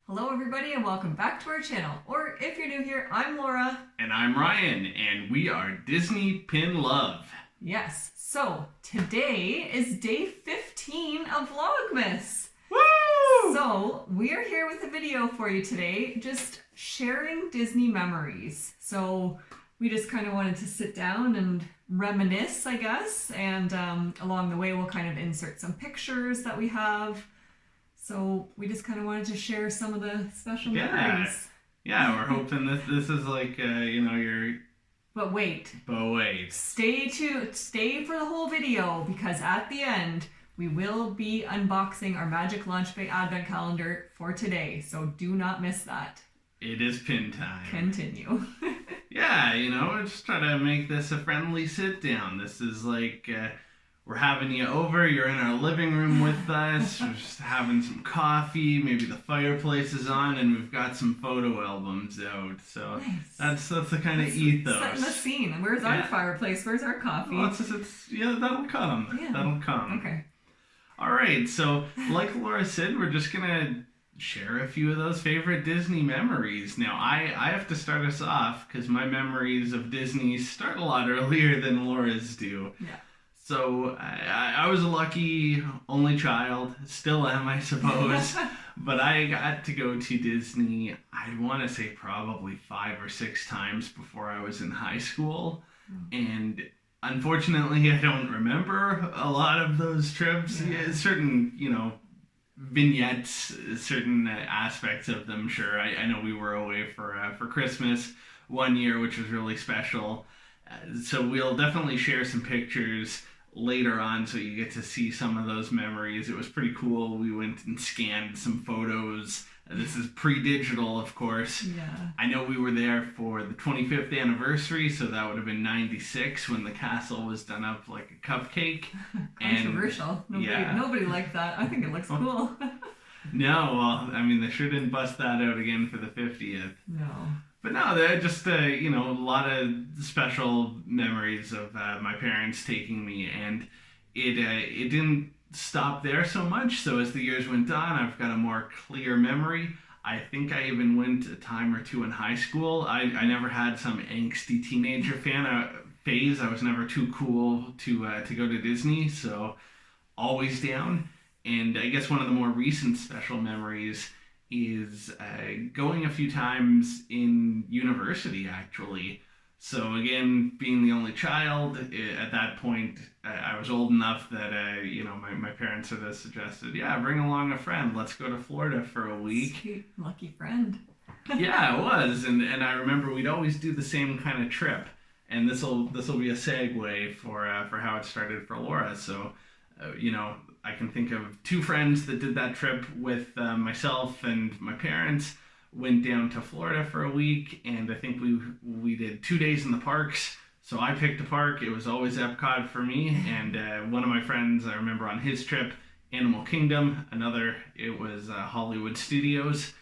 Hello everybody and welcome back to our channel. Or if you're new here, I'm Laura. And I'm Ryan, and we are Disney Pin Love. Yes, so today is day 15 of Vlogmas. Woo! So we are here with a video for you today, just sharing Disney memories. So we just kind of wanted to sit down and reminisce, I guess, and along the way we'll kind of insert some pictures that we have. So we just kind of wanted to share some of the special memories. Yeah, we're hoping this is like, your... But wait. Stay for the whole video, because at the end, we will be unboxing our Magic Launch Bay Advent Calendar for today. So do not miss that. It is pin time. Continue. Yeah, just try to make this a friendly sit down. This is like... we're having you over, you're in our living room with us, we're just having some coffee, maybe the fireplace is on, and we've got some photo albums out. So nice. That's the kind of ethos. Setting the scene. Where's our fireplace? Where's our coffee? Well, that'll come. Yeah. That'll come. Okay. All right, so like Laura said, we're just going to share a few of those favorite Disney memories. Now, I have to start us off because my memories of Disney start a lot earlier than Laura's do. Yeah. So I was a lucky only child, still am, I suppose, but I got to go to Disney, I want to say probably 5 or 6 times before I was in high school, and unfortunately I don't remember a lot of those trips. Yeah, certain, vignettes, certain aspects of them, sure. I know we were away for Christmas one year, which was really special. So we'll definitely share some pictures later on so you get to see some of those memories. It was pretty cool. We went and scanned some photos. This is pre-digital, of course. Yeah. I know we were there for the 25th anniversary, so that would have been 96 when the castle was done up like a cupcake. Controversial. Nobody liked that. I think it looks cool. No, well, I mean, they sure didn't bust that out again for the 50th. No. But no, they're just, a lot of special memories of my parents taking me, and it didn't stop there so much. So as the years went on, I've got a more clear memory. I think I even went a time or two in high school. I never had some angsty teenager phase. I was never too cool to go to Disney, so always down. And I guess one of the more recent special memories is going a few times in university, actually. So again, being the only child, at that point, I was old enough that, my parents sort of suggested, bring along a friend. Let's go to Florida for a week. Sweet, lucky friend. Yeah, it was. And I remember we'd always do the same kind of trip. And this'll be a segue for how it started for Laura. So, I can think of 2 friends that did that trip with myself and my parents. Went down to Florida for a week, and I think we did 2 days in the parks. So I picked a park. It was always Epcot for me. And one of my friends, I remember on his trip, Animal Kingdom. Another, it was Hollywood Studios.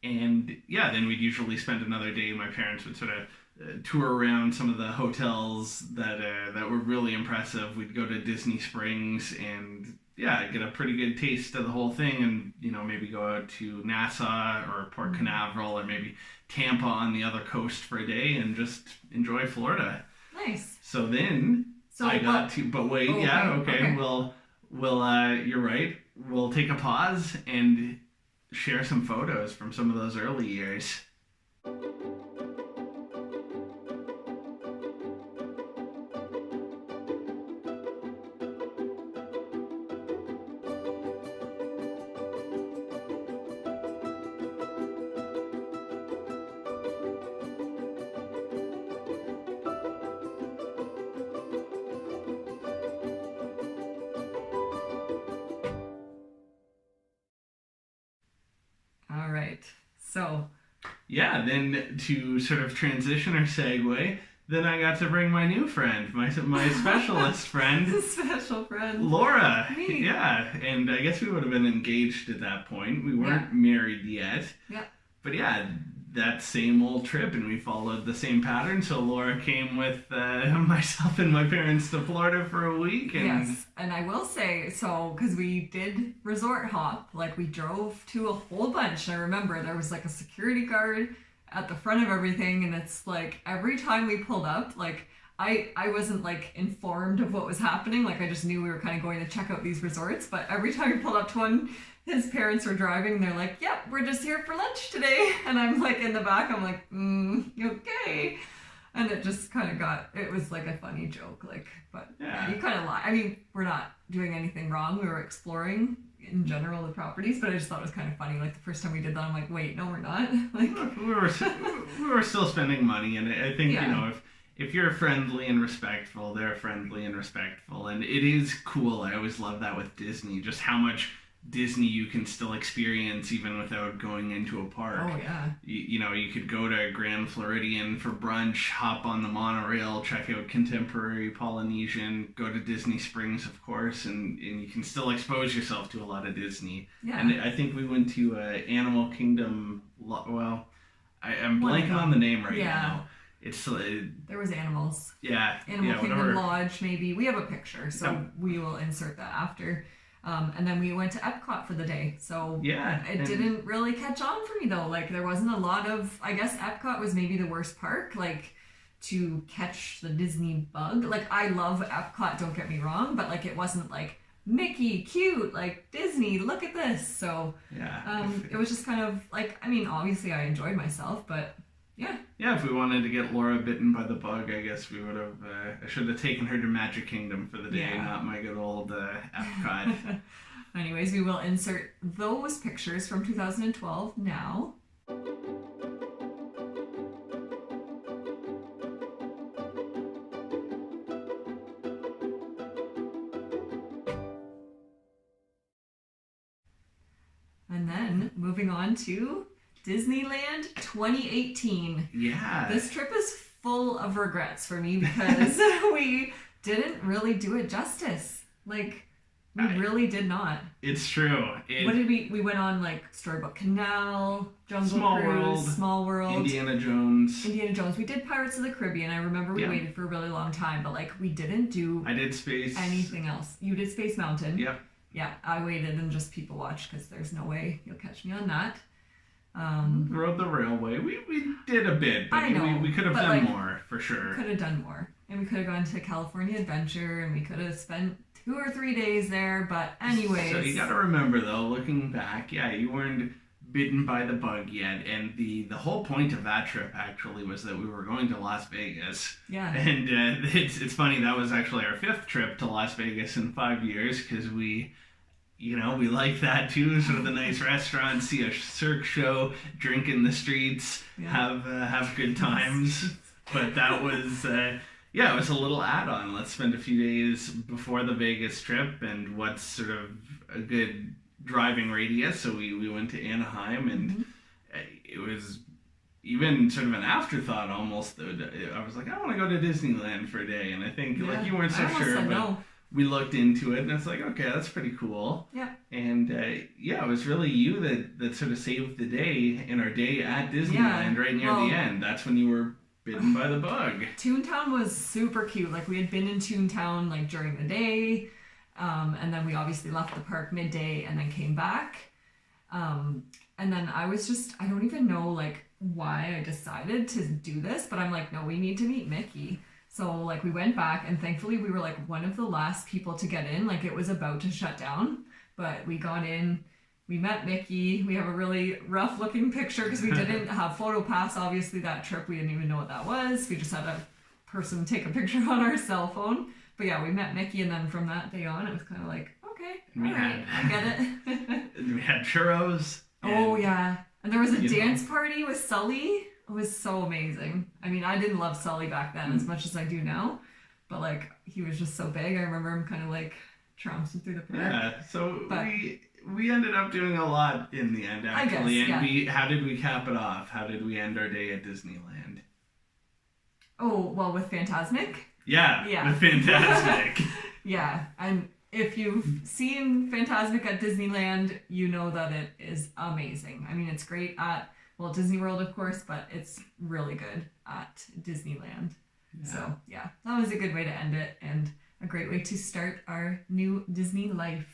And then we'd usually spend another day. My parents would sort of tour around some of the hotels that were really impressive. We'd go to Disney Springs and get a pretty good taste of the whole thing, and maybe go out to Nassau or Port Canaveral or maybe Tampa on the other coast for a day and just enjoy Florida. Nice. So then but wait, okay. We'll you're right. We'll take a pause and share some photos from some of those early years. All right. So. Yeah, then to sort of transition or segue, then I got to bring my new friend, my specialist friend. Special friend. Laura. Me. Yeah, and I guess we would have been engaged at that point. We weren't married yet. Yeah. But that same old trip, and we followed the same pattern. So Laura came with myself and my parents to Florida for a week. And yes, and I will say, so, because we did resort hop, like we drove to a whole bunch. I remember there was like a security guard at the front of everything, and it's like every time we pulled up, like I wasn't like informed of what was happening. Like I just knew we were kind of going to check out these resorts, but every time we pulled up to one, his parents were driving, and they're like, yep, we're just here for lunch today. And I'm like in the back, I'm like, okay. And it just kind of it was like a funny joke, like, but yeah, you kind of lie. I mean, we're not doing anything wrong. We were exploring in general the properties, but I just thought it was kind of funny. Like the first time we did that, I'm like, wait, no, we're not. Like we were still spending money, and I think, you know, if you're friendly and respectful, they're friendly and respectful. And it is cool. I always love that with Disney, just how much Disney you can still experience even without going into a park. Oh, yeah. You know, you could go to Grand Floridian for brunch, hop on the monorail, check out Contemporary Polynesian, go to Disney Springs, of course, and you can still expose yourself to a lot of Disney. Yeah. And I think we went to Animal Kingdom, well, I'm blanking on the name right now. It's there was animals. Yeah. Animal Kingdom Lodge, maybe. We have a picture, so we will insert that after. And then we went to Epcot for the day. So it didn't really catch on for me though. Like there wasn't a lot of, I guess Epcot was maybe the worst park, like to catch the Disney bug. Like I love Epcot, don't get me wrong, but like it wasn't like Mickey, cute, like Disney, look at this. So it was just kind of like, I mean, obviously I enjoyed myself, but yeah. Yeah, if we wanted to get Laura bitten by the bug, I guess we would have, I should have taken her to Magic Kingdom for the day, not my good old Epcot. Anyways, we will insert those pictures from 2012 now. And then moving on to Disneyland 2018. Yeah. This trip is full of regrets for me because we didn't really do it justice. Like, we really did not. It's true. What did we went on like Storybook Canal, Jungle Cruise, Small World, Indiana Jones. We did Pirates of the Caribbean. I remember we waited for a really long time, but like we didn't do I did Space. anything else. You did Space Mountain. Yep. Yeah, I waited and just people watched because there's no way you'll catch me on that. Rode the railway. We did a bit, but I know, we could have done like, more for sure. Could have done more, and we could have gone to California Adventure, and we could have spent 2 or 3 days there. But anyways, so you got to remember though, looking back, you weren't bitten by the bug yet, and the whole point of that trip actually was that we were going to Las Vegas. Yeah. And it's funny, that was actually our 5th trip to Las Vegas in 5 years because we like that too. Sort of the nice restaurants, see a Cirque show, drink in the streets, have good times. But that was, it was a little add-on. Let's spend a few days before the Vegas trip and what's sort of a good driving radius. So we went to Anaheim, and it was even sort of an afterthought almost. I was like, I want to go to Disneyland for a day. And I think like you weren't so sure, but no. We looked into it, and it's like, okay, that's pretty cool. Yeah. And it was really you that sort of saved the day in our day at Disneyland right near the end. That's when you were bitten by the bug. Toontown was super cute. Like we had been in Toontown like during the day, and then we obviously left the park midday and then came back. And then I don't even know like why I decided to do this, but I'm like, no, we need to meet Mickey. So like we went back, and thankfully we were like one of the last people to get in. Like it was about to shut down, but we got in. We met Mickey. We have a really rough looking picture because we didn't have PhotoPass. Obviously that trip we didn't even know what that was. We just had a person take a picture on our cell phone. But yeah, we met Mickey, and then from that day on it was kind of like, okay, I get it. We had churros. Oh yeah, and there was a dance party with Sully. It was so amazing. I mean, I didn't love Sully back then as much as I do now, but like he was just so big. I remember him kind of like trouncing through the park. Yeah, so we ended up doing a lot in the end actually. I guess, and how did we cap it off? How did we end our day at Disneyland? Oh, well, with Fantasmic? Yeah. With Fantasmic. Yeah, and if you've seen Fantasmic at Disneyland, you know that it is amazing. I mean, it's great at well, Disney World, of course, but it's really good at Disneyland. Yeah. So yeah, that was a good way to end it and a great way to start our new Disney life.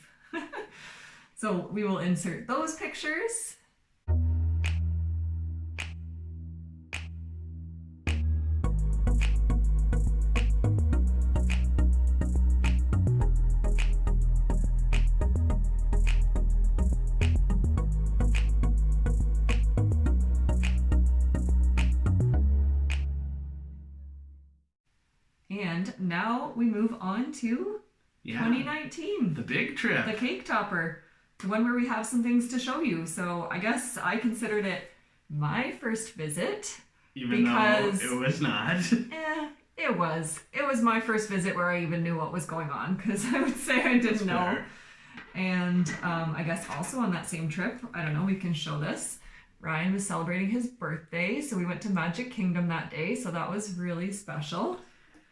So we will insert those pictures. And now we move on to 2019. The big trip. The cake topper. The one where we have some things to show you. So I guess I considered it my first visit. Even though it was not. It was. It was my first visit where I even knew what was going on, because I would say I didn't know. Fair. And I guess also on that same trip, I don't know, we can show this. Ryan was celebrating his birthday, so we went to Magic Kingdom that day, so that was really special.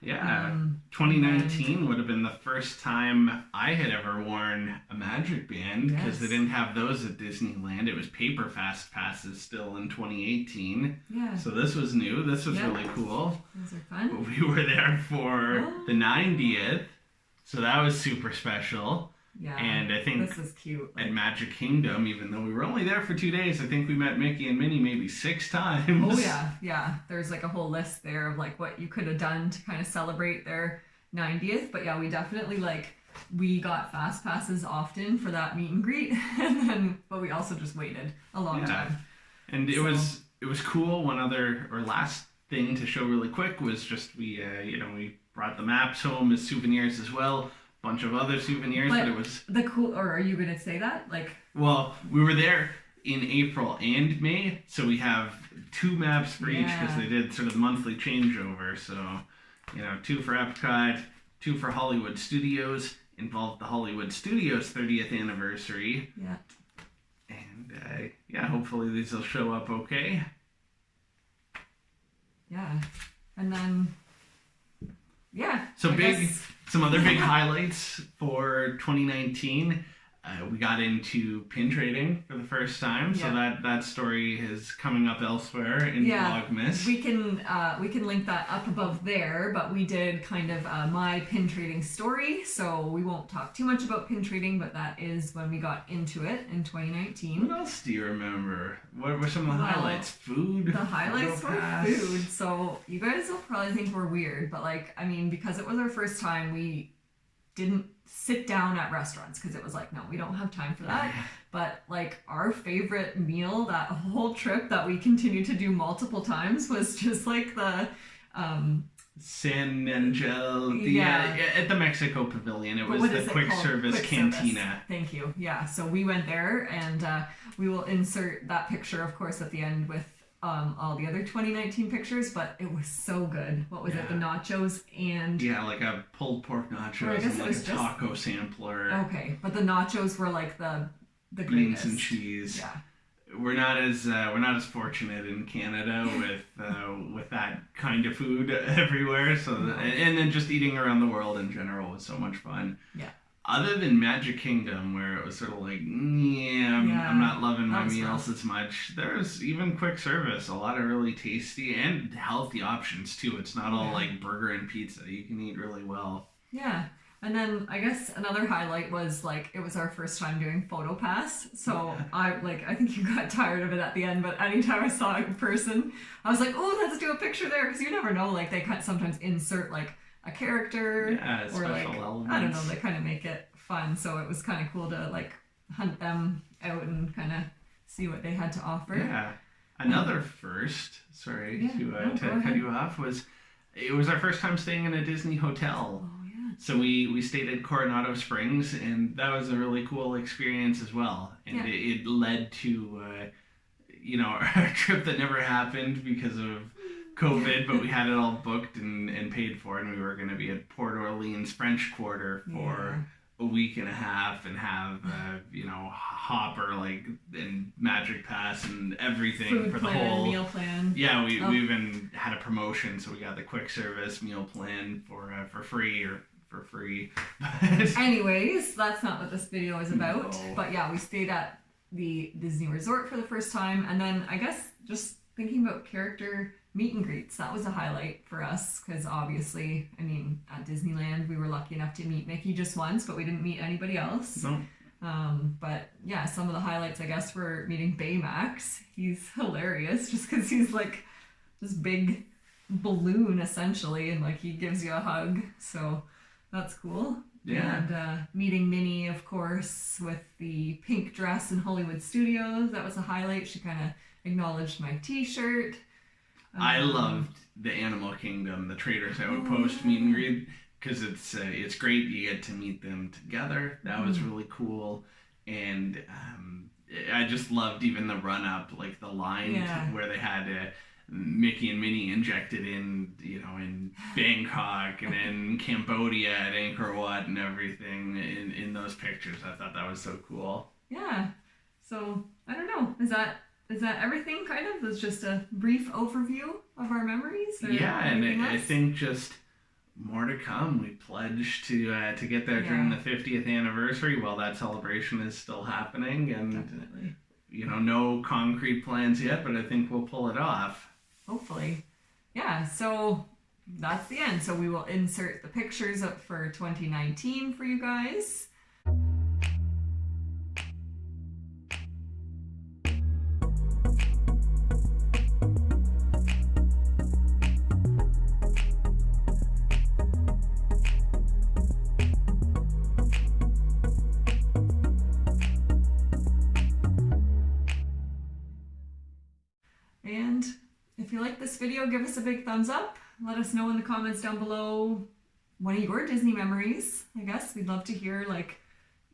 Yeah, 2019 would have been the first time I had ever worn a Magic Band, because they didn't have those at Disneyland. It was paper fast passes still in 2018. Yeah. So this was new. This was really cool. Those are fun. We were there for the 90th, so that was super special. Yeah. And I think this is cute. at Magic Kingdom, even though we were only there for 2 days, I think we met Mickey and Minnie maybe 6 times. Oh yeah. There's like a whole list there of like what you could have done to kind of celebrate their 90th. But yeah, we definitely we got fast passes often for that meet and greet, but we also just waited a long time. And it was cool. One other or last thing to show really quick was just we brought the maps home as souvenirs as well. Bunch of other souvenirs, but it was or are you gonna say that? Well, we were there in April and May, so we have 2 maps for each, because they did sort of the monthly changeover. So, 2 for Epcot, 2 for Hollywood Studios, involved the Hollywood Studios 30th anniversary. Yeah. And hopefully these will show up okay. Yeah. And then So some other big highlights for 2019. We got into pin trading for the first time, so that story is coming up elsewhere in Vlogmas. We can link that up above there, but we did kind of my pin trading story, so we won't talk too much about pin trading, but that is when we got into it in 2019. What else do you remember? What were some of the highlights? Food? The highlights were food, so you guys will probably think we're weird, but because it was our first time, we didn't sit down at restaurants, because it was no, we don't have time for that. But our favorite meal that whole trip that we continued to do multiple times was just the San Angel at the Mexico Pavilion. It was the quick service cantina. Thank you. Yeah, so we went there, and we will insert that picture, of course, at the end with all the other 2019 pictures, but it was so good. What was it? The nachos and a pulled pork nachos and a taco sampler. Okay, but the nachos were the beans greatest. And cheese. Yeah. We're not as fortunate in Canada with that kind of food everywhere. So and then just eating around the world in general was so much fun. Yeah. Other than Magic Kingdom, where it was sort of I'm not loving my meals as much. There's even quick service, a lot of really tasty and healthy options too. It's not all burger and pizza. You can eat really well. Yeah. And then I guess another highlight was it was our first time doing PhotoPass. So I think you got tired of it at the end, but anytime I saw a person, I was like, oh, let's do a picture there, because you never know, they sometimes insert a character or elements. I don't know, they kind of make it fun. So it was kind of cool to hunt them out and kind of see what they had to offer. Yeah. Another first, sorry to cut you off, it was our first time staying in a Disney hotel. Oh yeah. So we stayed at Coronado Springs, and that was a really cool experience as well. And it led to our trip that never happened because of COVID, but we had it all booked and paid for, and we were going to be at Port Orleans French Quarter for a week and a half and have Hopper and Magic Pass and everything Food for plan, the whole meal plan. Yeah, we even had a promotion, so we got the quick service meal plan for free or for free. Anyways, that's not what this video is about. No. But yeah, we stayed at the Disney Resort for the first time, and then I guess just thinking about character meet and greets, that was a highlight for us, because obviously, I mean, at Disneyland we were lucky enough to meet Mickey just once, but we didn't meet anybody else. No. But yeah, some of the highlights I guess were meeting Baymax. He's hilarious just because he's like this big balloon essentially, and like he gives you a hug, so that's cool. Yeah. And meeting Minnie, of course, with the pink dress in Hollywood Studios, that was a highlight. She kind of acknowledged my t-shirt. I loved the Animal Kingdom, the Traders Outpost meet and greet, because it's great. You get to meet them together. That was really cool, and I just loved even the run up, like the line where they had Mickey and Minnie injected in, you know, in Bangkok and in Cambodia at Angkor Wat and everything in those pictures. I thought that was so cool. Yeah. So I don't know. Is that everything? Kind of. It was just a brief overview of our memories. Yeah, and I think just more to come. We pledged to get there during the 50th anniversary while that celebration is still happening, and definitely. You know, no concrete plans yet, but I think we'll pull it off. Hopefully. Yeah, so that's the end. So we will insert the pictures up for 2019 for you guys. And if you like this video, give us a big thumbs up. Let us know in the comments down below one of your Disney memories. I guess we'd love to hear like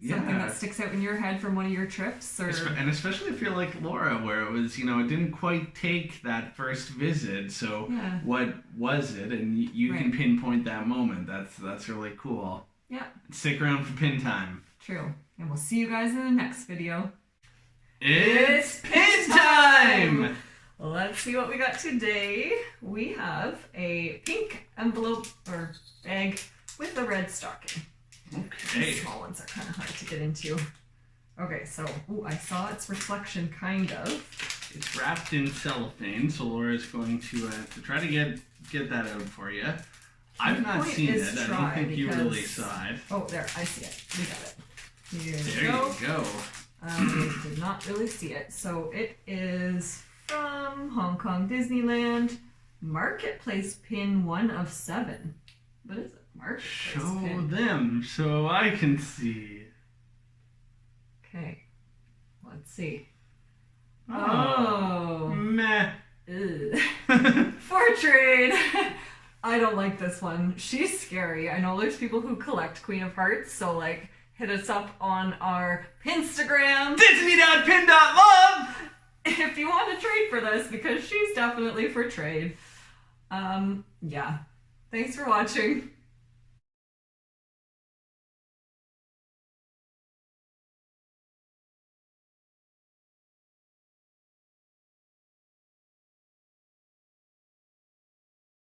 something that sticks out in your head from one of your trips, or and especially if you're like Laura, where it was, you know, it didn't quite take that first visit. So what was it? And you can pinpoint that moment. That's really cool. Yeah. Stick around for pin time. True. And we'll see you guys in the next video. It's pin time! Let's see what we got today. We have a pink envelope or bag with a red stocking. Okay. These small ones are kind of hard to get into. Okay, so I saw its reflection, kind of. It's wrapped in cellophane, so Laura's going to try to get that out for you. I've not seen it. I don't think you really saw it. Oh, there, I see it. We got it. There you go. I did not really see it. So it is from Hong Kong Disneyland, Marketplace pin 1 of 7. What is it? Marketplace Show pin. them so I can see. Okay, let's see. Oh, meh. For trade. I don't like this one. She's scary. I know there's people who collect Queen of Hearts, so like hit us up on our Pinstagram, Disney.pin.love, if you want to trade for this, because she's definitely for trade. Yeah. Thanks for watching.